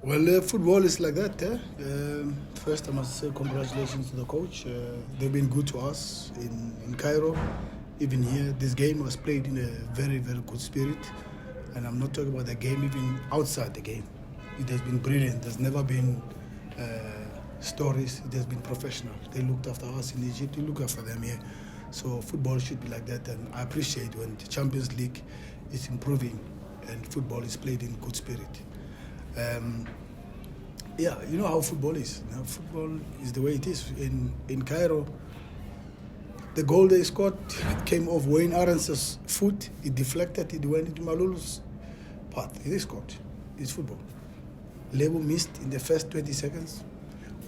Well, football is like that. First, I must say congratulations to the coach. They've been good to us in Cairo. Even here, this game was played in a very, very good spirit. And I'm not talking about the game, even outside the game. It has been brilliant. There's never been stories. It has been professional. They looked after us in Egypt. We look after them here. So football should be like that. And I appreciate when the Champions League is improving and football is played in good spirit. Yeah, you know how football is. Now, football is the way it is. In Cairo, the goal they scored came off Wayne Arendt's foot. It deflected. It went into Malulu's path. They scored. It's football. Lebo missed in the first 20 seconds.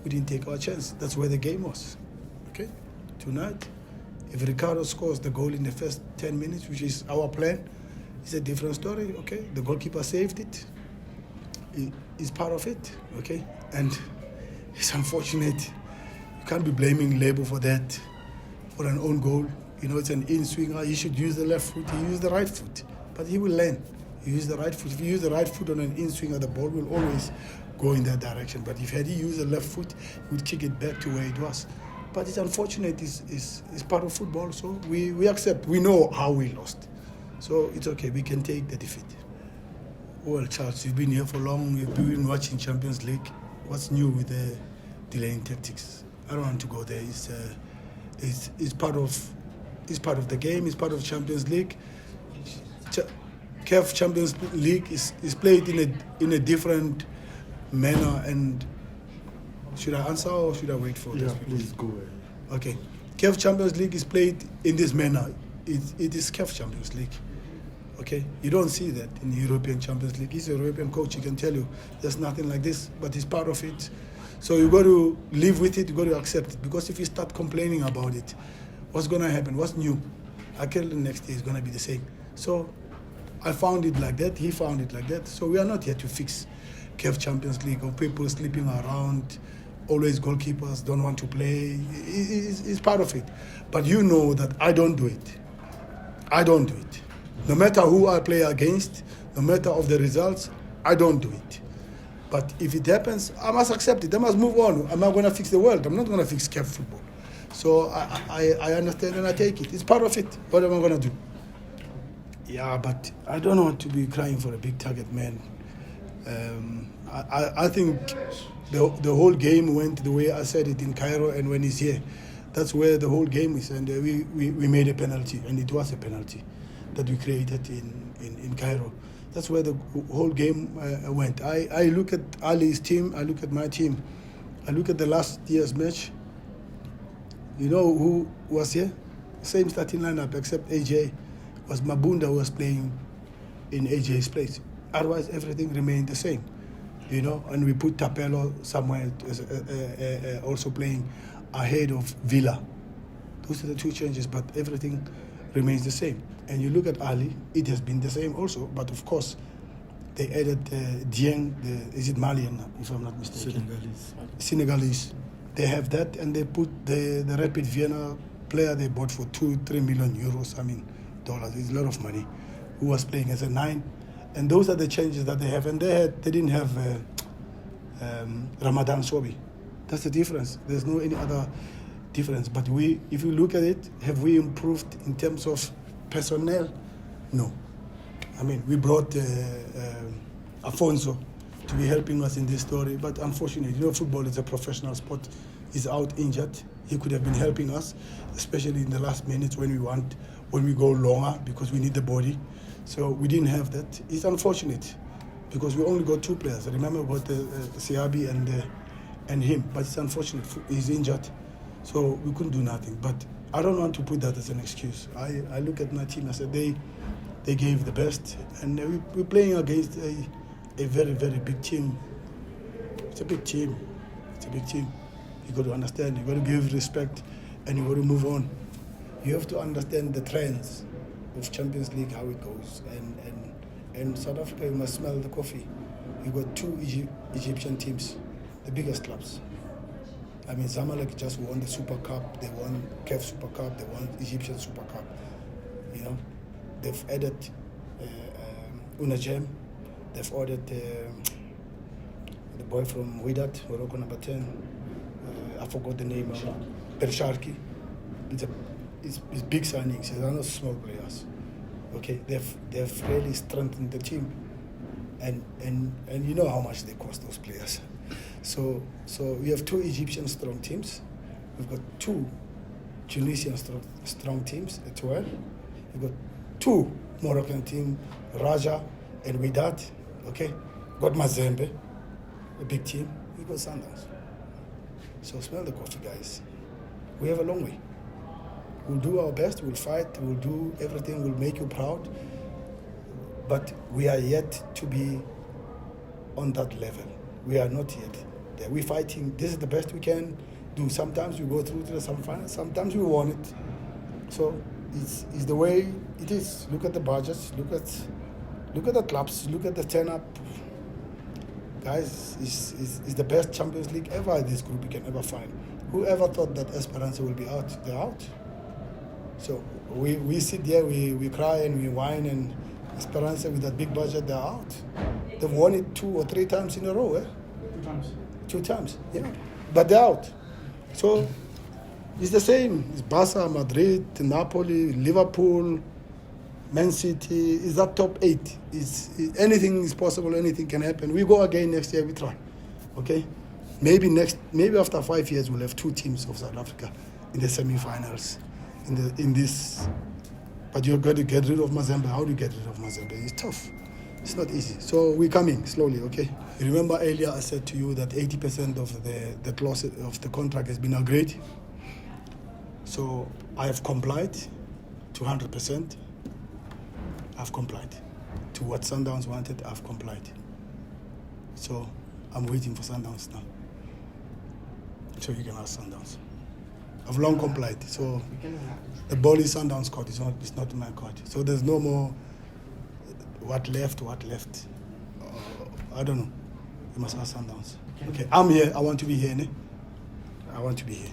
We didn't take our chance. That's where the game was. Okay? Tonight, if Ricardo scores the goal in the first 10 minutes, which is our plan, it's a different story. Okay? The goalkeeper saved it. Is part of it, okay? And it's unfortunate. You can't be blaming Lebo for that, for an own goal. You know, it's an in-swinger. He should use the left foot. He used the right foot. But he will learn. He used the right foot. If you use the right foot on an in-swinger, the ball will always go in that direction. But if he used the left foot, he would kick it back to where it was. But it's unfortunate. It's part of football. So we accept. We know how we lost. So it's okay. We can take the defeat. Well, Charles, you've been here for long. You've been watching Champions League. What's new with the delaying tactics? I don't want to go there. It's part of the game. It's part of Champions League. CAF Champions League is played in a different manner. And should I answer or should I wait for this? Yeah, please go ahead. Okay, CAF Champions League is played in this manner. It is CAF Champions League. Okay, you don't see that in the European Champions League. He's a European coach. He can tell you there's nothing like this, but it's part of it. So you got to live with it. You got to accept it. Because if you start complaining about it, what's going to happen? What's new? I tell the next day is going to be the same. So I found it like that. He found it like that. So we are not here to fix CAF Champions League or people sleeping around. Always goalkeepers don't want to play. It's part of it. But you know that I don't do it. I don't do it. No matter who I play against, no matter of the results, I don't do it. But if it happens, I must accept it. I must move on. I'm not going to fix the world. I'm not going to fix CAF football. So I understand and I take it. It's part of it. What am I going to do? Yeah, but I don't want to be crying for a big target, man. I think the whole game went the way I said it in Cairo and when he's here. That's where the whole game is. And we made a penalty, and it was a penalty that we created in Cairo. That's where the whole game went. I look at Ahly's team, I look at my team, I look at the last year's match. You know who was here? Same starting lineup, except AJ. Was Mabunda who was playing in AJ's place. Otherwise, everything remained the same. You know, and we put Tapelo somewhere also playing ahead of Villa. Those are the two changes, but everything remains the same. And you look at Ahly, it has been the same also, but of course, they added Dieng, is it Malian, if I'm not mistaken? Senegalese. They have that, and they put the Rapid Vienna player they bought for 2-3 million euros, dollars. It's a lot of money, who was playing as a 9. And those are the changes that they have. And they didn't have Ramadan Sobi. That's the difference. There's no any other difference. But if you look at it, have we improved in terms of personnel? No. We brought Afonso to be helping us in this story. But unfortunately, football is a professional sport. He's out injured. He could have been helping us, especially in the last minutes when we go longer, because we need the body. So we didn't have that. It's unfortunate because we only got 2 players. Remember about Siabi and him, but it's unfortunate. He's injured, so we couldn't do nothing. But I don't want to put that as an excuse. I look at my team. I said they gave the best, and we're playing against a very, very big team. It's a big team. It's a big team. You got to understand. You got to give respect, and you got to move on. You have to understand the trends of Champions League, how it goes, and South Africa, you must smell the coffee. You got 2 Egyptian teams, the biggest clubs. Zamalek just won the Super Cup, they won CAF Super Cup, they won Egyptian Super Cup. They've added Unajam, they've ordered the boy from Wydad, Morocco, number 10. I forgot the name. Bersharki. It's big signings. They're not small players. Okay, they've really strengthened the team, and you know how much they cost those players. So we have 2 Egyptian strong teams. We've got 2 Tunisian strong teams as well. We've got 2 Moroccan teams, Raja and Wydad. Okay, got Mazembe, a big team. We've got Sundowns. So smell the coffee, guys. We have a long way. We'll do our best, we'll fight, we'll do everything, we'll make you proud. But we are yet to be on that level. We are not yet there. We're fighting. This is the best we can do. Sometimes we go through to the semi-finals, sometimes we won it. So it's the way it is. Look at the budgets, look at the clubs, look at the turn-up. Guys, it's the best Champions League ever this group you can ever find. Whoever thought that Esperance will be out? They're out. So we sit there, we cry and we whine, and Esperance with that big budget, they're out. They've won it 2 or 3 times in a row, eh? 2 times. 2 times, yeah. But they're out. So it's the same. It's Barca, Madrid, Napoli, Liverpool, Man City. It's that top 8. Anything is possible, anything can happen. We go again next year, we try. Okay? Maybe after 5 years we'll have 2 teams of South Africa in the semi-finals. In this, but you've got to get rid of Mazembe. How do you get rid of Mazembe? It's tough. It's not easy. So we're coming slowly, okay? You remember earlier I said to you that 80% of the clause of the contract has been agreed. So I have complied to 100%. I've complied to what Sundowns wanted. I've complied. So I'm waiting for Sundowns now. So you can ask Sundowns. I've long complied, so the ball is Sundowns' court. It's not my court. So there's no more what left. I don't know. You must ask Sundowns. Okay, I'm here. I want to be here. Ne? I want to be here.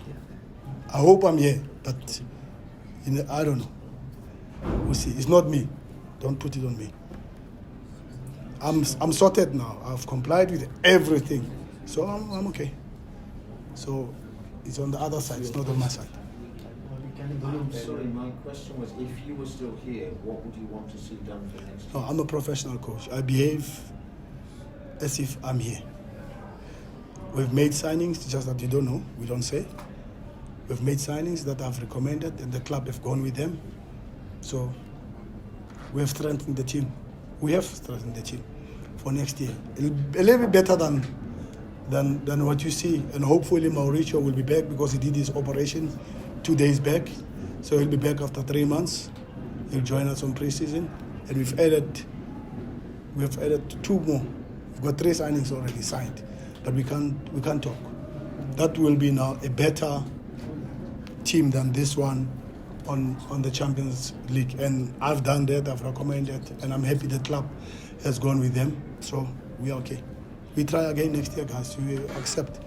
I hope I'm here, but I don't know. We'll see. It's not me. Don't put it on me. I'm sorted now. I've complied with everything, so I'm okay. So it's on the other side. It's not on my side. I'm sorry, my question was, if you were still here, what would you want to see done for next year? No, I'm a professional coach. I behave as if I'm here. We've made signings, just that you don't know, we don't say. We've made signings that I've recommended and the club have gone with them. So we have strengthened the team. We have strengthened the team for next year. A little bit better than what you see. And hopefully Mauricio will be back because he did his operation 2 days back. So he'll be back after 3 months. He'll join us on pre-season. And we've added 2 more. We've got 3 signings already signed. But we can't talk. That will be now a better team than this one on the Champions League. And I've done that, I've recommended, and I'm happy the club has gone with them. So we are okay. We try again next year, guys. We accept.